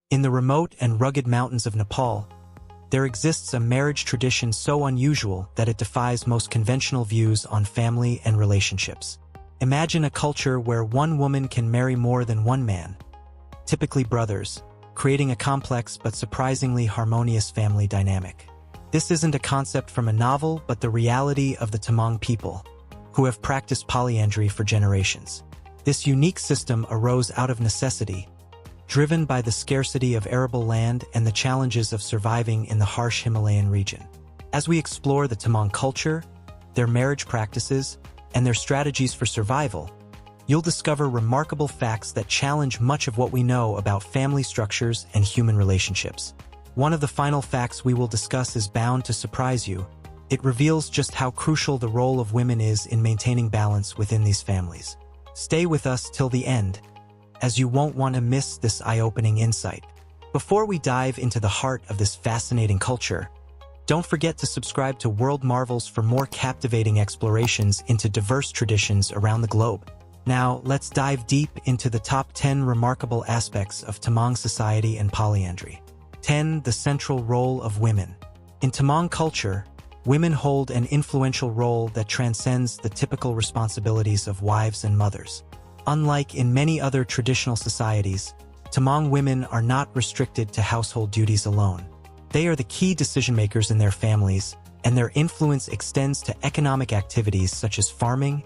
In the remote and rugged mountains of Nepal, there exists a marriage tradition so unusual that it defies most conventional views on family and relationships. Imagine a culture where one woman can marry more than one man, typically brothers, creating a complex but surprisingly harmonious family dynamic. This isn't a concept from a novel, but the reality of the Tamang people, who have practiced polyandry for generations. This unique system arose out of necessity, driven by the scarcity of arable land and the challenges of surviving in the harsh Himalayan region. As we explore the Tamang culture, their marriage practices, and their strategies for survival, you'll discover remarkable facts that challenge much of what we know about family structures and human relationships. One of the final facts we will discuss is bound to surprise you. It reveals just how crucial the role of women is in maintaining balance within these families. Stay with us till the end, as you won't want to miss this eye-opening insight. Before we dive into the heart of this fascinating culture, don't forget to subscribe to World Marvels for more captivating explorations into diverse traditions around the globe. Now, let's dive deep into the top 10 remarkable aspects of Tamang society and polyandry. 10. The central role of women. In Tamang culture, women hold an influential role that transcends the typical responsibilities of wives and mothers. Unlike in many other traditional societies, Tamang women are not restricted to household duties alone. They are the key decision-makers in their families, and their influence extends to economic activities such as farming,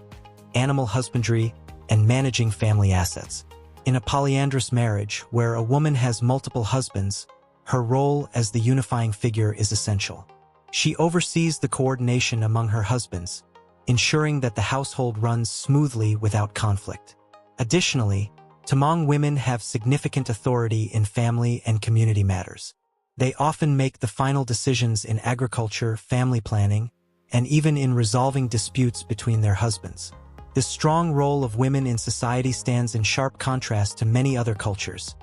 animal husbandry, and managing family assets. In a polyandrous marriage, where a woman has multiple husbands, her role as the unifying figure is essential. She oversees the coordination among her husbands, ensuring that the household runs smoothly without conflict. Additionally, Tamang women have significant authority in family and community matters. They often make the final decisions in agriculture, family planning, and even in resolving disputes between their husbands. This strong role of women in society stands in sharp contrast to many other cultures,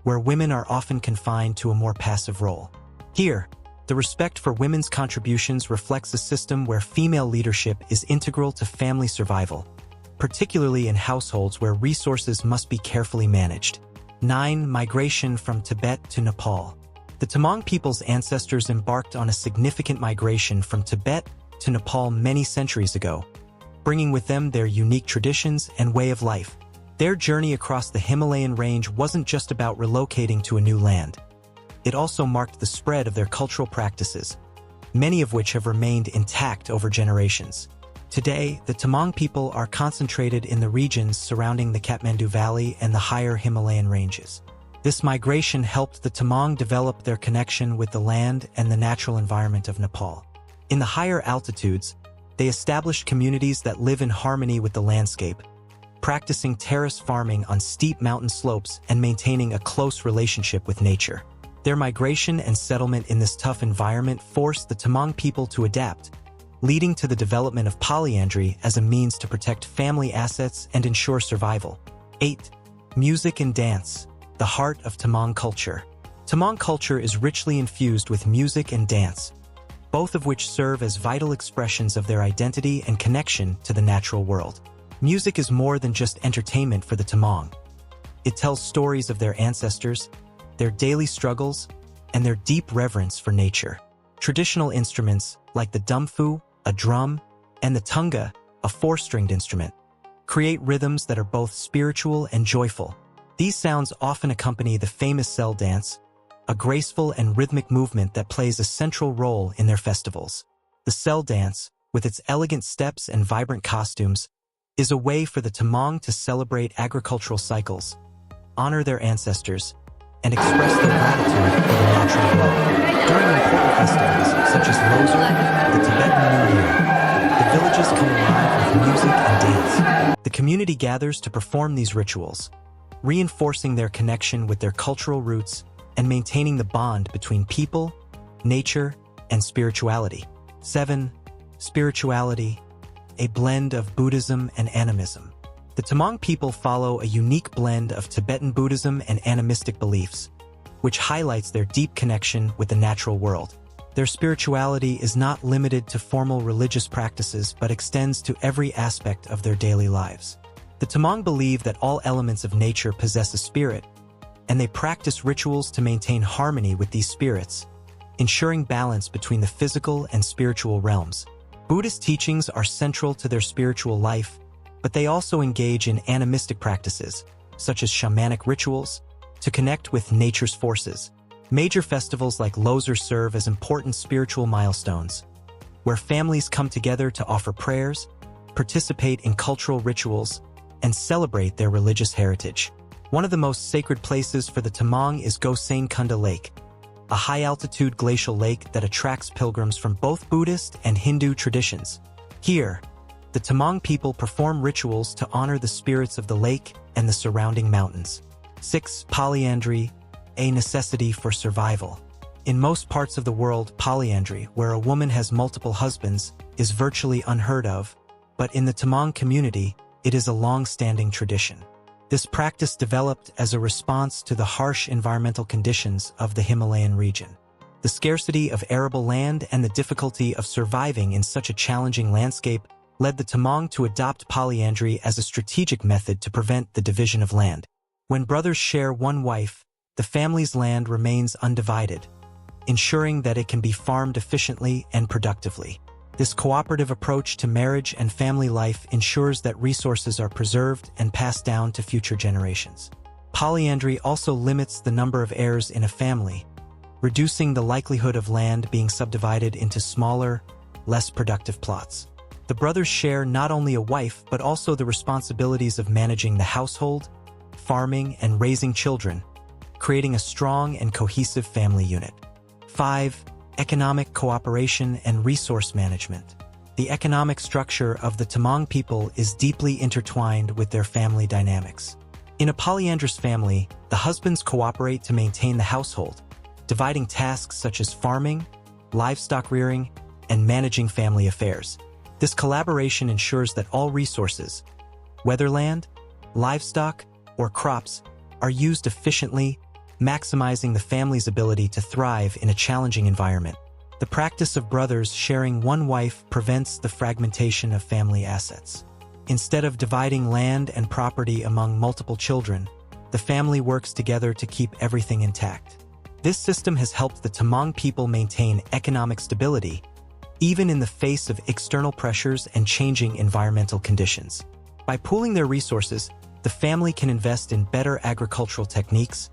where women are often confined to a more passive role. Here, the respect for women's contributions reflects a system where female leadership is integral to family survival, particularly in households where resources must be carefully managed. 9. Migration from Tibet to Nepal. The Tamang people's ancestors embarked on a significant migration from Tibet to Nepal many centuries ago, bringing with them their unique traditions and way of life. Their journey across the Himalayan range wasn't just about relocating to a new land. It also marked the spread of their cultural practices, many of which have remained intact over generations. Today, the Tamang people are concentrated in the regions surrounding the Kathmandu Valley and the higher Himalayan ranges. This migration helped the Tamang develop their connection with the land and the natural environment of Nepal. In the higher altitudes, they established communities that live in harmony with the landscape, practicing terrace farming on steep mountain slopes and maintaining a close relationship with nature. Their migration and settlement in this tough environment forced the Tamang people to adapt, leading to the development of polyandry as a means to protect family assets and ensure survival. 8. Music and dance, the heart of Tamang culture. Tamang culture is richly infused with music and dance, both of which serve as vital expressions of their identity and connection to the natural world. Music is more than just entertainment for the Tamang. It tells stories of their ancestors, their daily struggles, and their deep reverence for nature. Traditional instruments like the dumfu, a drum, and the tunga, a four-stringed instrument, create rhythms that are both spiritual and joyful. These sounds often accompany the famous cell dance, a graceful and rhythmic movement that plays a central role in their festivals. The cell dance, with its elegant steps and vibrant costumes, is a way for the Tamang to celebrate agricultural cycles, honor their ancestors, and express their gratitude for the natural world. During important festivals, such as Losar, the Tibetan New Year, the villages come alive with music and dance. The community gathers to perform these rituals, reinforcing their connection with their cultural roots and maintaining the bond between people, nature, and spirituality. 7. Spirituality, a blend of Buddhism and animism. The Tamang people follow a unique blend of Tibetan Buddhism and animistic beliefs, which highlights their deep connection with the natural world. Their spirituality is not limited to formal religious practices but extends to every aspect of their daily lives. The Tamang believe that all elements of nature possess a spirit, and they practice rituals to maintain harmony with these spirits, ensuring balance between the physical and spiritual realms. Buddhist teachings are central to their spiritual life, but they also engage in animistic practices, such as shamanic rituals, to connect with nature's forces. Major festivals like Losar serve as important spiritual milestones, where families come together to offer prayers, participate in cultural rituals, and celebrate their religious heritage. One of the most sacred places for the Tamang is Gosain Kunda Lake, a high-altitude glacial lake that attracts pilgrims from both Buddhist and Hindu traditions. Here, the Tamang people perform rituals to honor the spirits of the lake and the surrounding mountains. 6. Polyandry, a necessity for survival. In most parts of the world, polyandry, where a woman has multiple husbands, is virtually unheard of, but in the Tamang community, it is a long-standing tradition. This practice developed as a response to the harsh environmental conditions of the Himalayan region. The scarcity of arable land and the difficulty of surviving in such a challenging landscape led the Tamang to adopt polyandry as a strategic method to prevent the division of land. When brothers share one wife, the family's land remains undivided, ensuring that it can be farmed efficiently and productively. This cooperative approach to marriage and family life ensures that resources are preserved and passed down to future generations. Polyandry also limits the number of heirs in a family, reducing the likelihood of land being subdivided into smaller, less productive plots. The brothers share not only a wife but also the responsibilities of managing the household, farming, and raising children, creating a strong and cohesive family unit. 5. Economic cooperation and resource management. The economic structure of the Tamang people is deeply intertwined with their family dynamics. In a polyandrous family, the husbands cooperate to maintain the household, dividing tasks such as farming, livestock rearing, and managing family affairs. This collaboration ensures that all resources, whether land, livestock, or crops, are used efficiently, maximizing the family's ability to thrive in a challenging environment. The practice of brothers sharing one wife prevents the fragmentation of family assets. Instead of dividing land and property among multiple children, the family works together to keep everything intact. This system has helped the Tamang people maintain economic stability, even in the face of external pressures and changing environmental conditions. By pooling their resources, the family can invest in better agricultural techniques,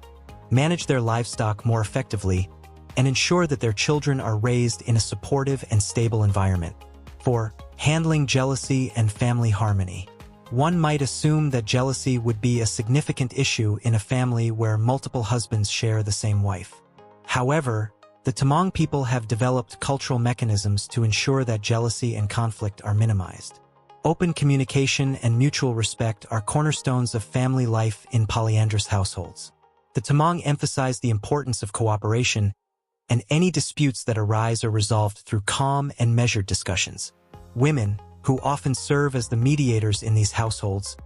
manage their livestock more effectively, and ensure that their children are raised in a supportive and stable environment. 4. Handling jealousy and family harmony. One might assume that jealousy would be a significant issue in a family where multiple husbands share the same wife. However, the Tamang people have developed cultural mechanisms to ensure that jealousy and conflict are minimized. Open communication and mutual respect are cornerstones of family life in polyandrous households. The Tamang emphasize the importance of cooperation, and any disputes that arise are resolved through calm and measured discussions. Women, who often serve as the mediators in these households,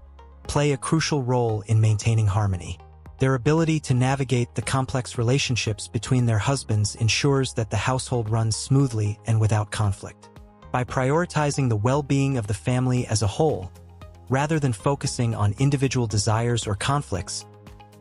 play a crucial role in maintaining harmony. Their ability to navigate the complex relationships between their husbands ensures that the household runs smoothly and without conflict. By prioritizing the well-being of the family as a whole, rather than focusing on individual desires or conflicts,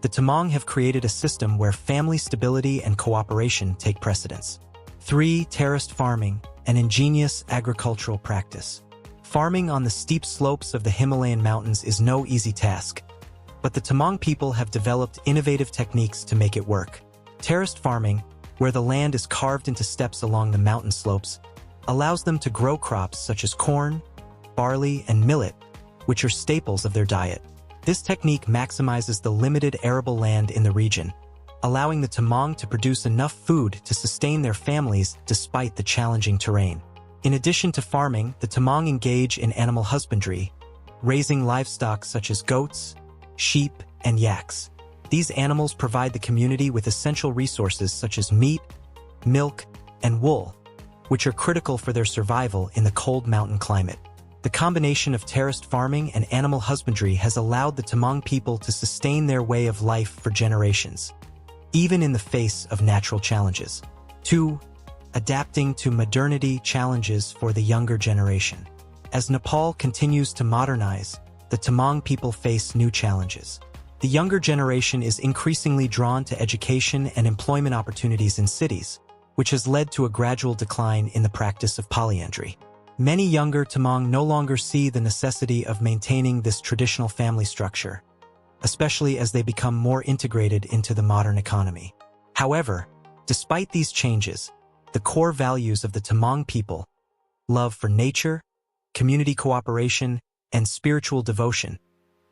the Tamang have created a system where family stability and cooperation take precedence. 3. Terraced farming, an ingenious agricultural practice. Farming on the steep slopes of the Himalayan mountains is no easy task, but the Tamang people have developed innovative techniques to make it work. Terraced farming, where the land is carved into steps along the mountain slopes, allows them to grow crops such as corn, barley, and millet, which are staples of their diet. This technique maximizes the limited arable land in the region, allowing the Tamang to produce enough food to sustain their families despite the challenging terrain. In addition to farming, the Tamang engage in animal husbandry, raising livestock such as goats, sheep, and yaks. These animals provide the community with essential resources such as meat, milk, and wool, which are critical for their survival in the cold mountain climate. The combination of terraced farming and animal husbandry has allowed the Tamang people to sustain their way of life for generations, even in the face of natural challenges. 2. Adapting to modernity challenges for the younger generation. As Nepal continues to modernize, the Tamang people face new challenges. The younger generation is increasingly drawn to education and employment opportunities in cities, which has led to a gradual decline in the practice of polyandry. Many younger Tamang no longer see the necessity of maintaining this traditional family structure, especially as they become more integrated into the modern economy. However, despite these changes, the core values of the Tamang people, love for nature, community cooperation, and spiritual devotion,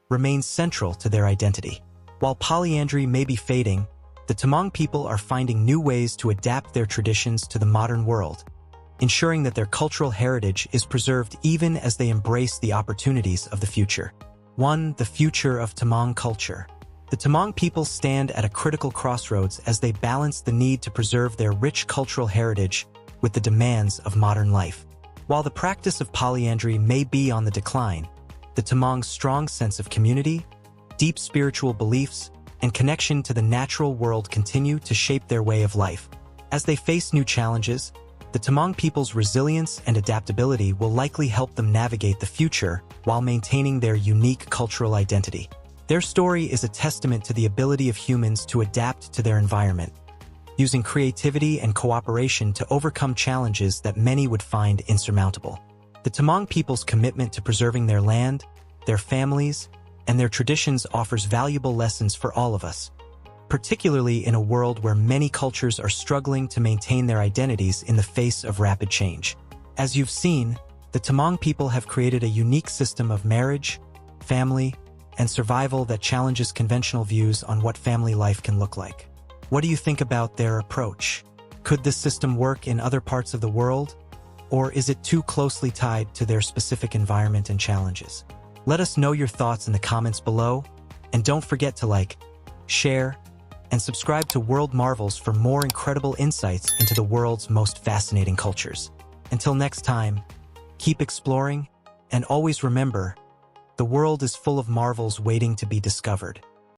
remain central to their identity. While polyandry may be fading, the Tamang people are finding new ways to adapt their traditions to the modern world, ensuring that their cultural heritage is preserved even as they embrace the opportunities of the future. 1. The future of Tamang culture. The Tamang people stand at a critical crossroads as they balance the need to preserve their rich cultural heritage with the demands of modern life. While the practice of polyandry may be on the decline, the Tamang's strong sense of community, deep spiritual beliefs, and connection to the natural world continue to shape their way of life. As they face new challenges, the Tamang people's resilience and adaptability will likely help them navigate the future while maintaining their unique cultural identity. Their story is a testament to the ability of humans to adapt to their environment, using creativity and cooperation to overcome challenges that many would find insurmountable. The Tamang people's commitment to preserving their land, their families, and their traditions offers valuable lessons for all of us, particularly in a world where many cultures are struggling to maintain their identities in the face of rapid change. As you've seen, the Tamang people have created a unique system of marriage, family, and survival that challenges conventional views on what family life can look like. What do you think about their approach? Could this system work in other parts of the world, or is it too closely tied to their specific environment and challenges? Let us know your thoughts in the comments below, and don't forget to like, share, and subscribe to World Marvels for more incredible insights into the world's most fascinating cultures. Until next time, keep exploring, and always remember, the world is full of marvels waiting to be discovered.